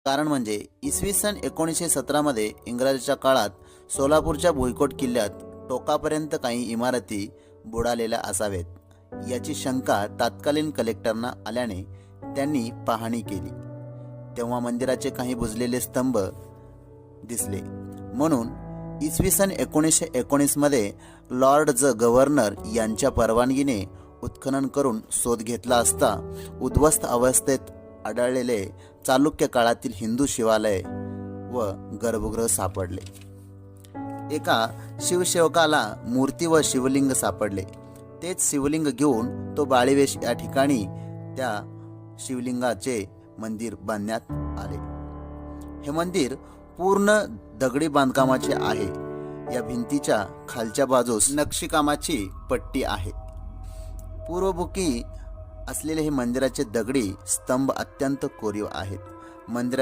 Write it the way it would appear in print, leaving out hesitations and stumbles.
कारण म्हणजे इसवी सन 1917 मध्ये इंग्रजांच्या काळात सोलापूरच्या भुईकोट किल्ल्यात टोकापर्यंत काही इमारती बुडालेल्या असाव्यात याची शंका तत्कालीन कलेक्टरना आल्याने त्यांनी पाहणी केली। तेव्हा मंदिराचे काही बुजलेले स्तंभ दिसले, म्हणून इसवी सन 1919 मध्ये लॉर्ड गव्हर्नर यांच्या परवानगीने उत्खनन करून शोध घेतला असता उद्ध्वस्त अवस्थेत आढळलेले चालुक्य काळातील हिंदू शिवालय व गर्भगृह सापडले। एका शिवसेवकाला मूर्ती व शिवलिंग सापडले। तेच शिवलिंग घेऊन तो बाळीवेश या ठिकाणी त्या शिवलिंगाचे मंदिर बांधण्यात आले। हे मंदिर पूर्ण दगडी बांधकामाचे आहे। या भिंतीच्या खालच्या बाजूस नक्षीकामाची पट्टी आहे। पूर्वमुखी असलेले हे मंदिराचे दगडी स्तंभ अत्यंत कोरीव आहेत। मंदिरा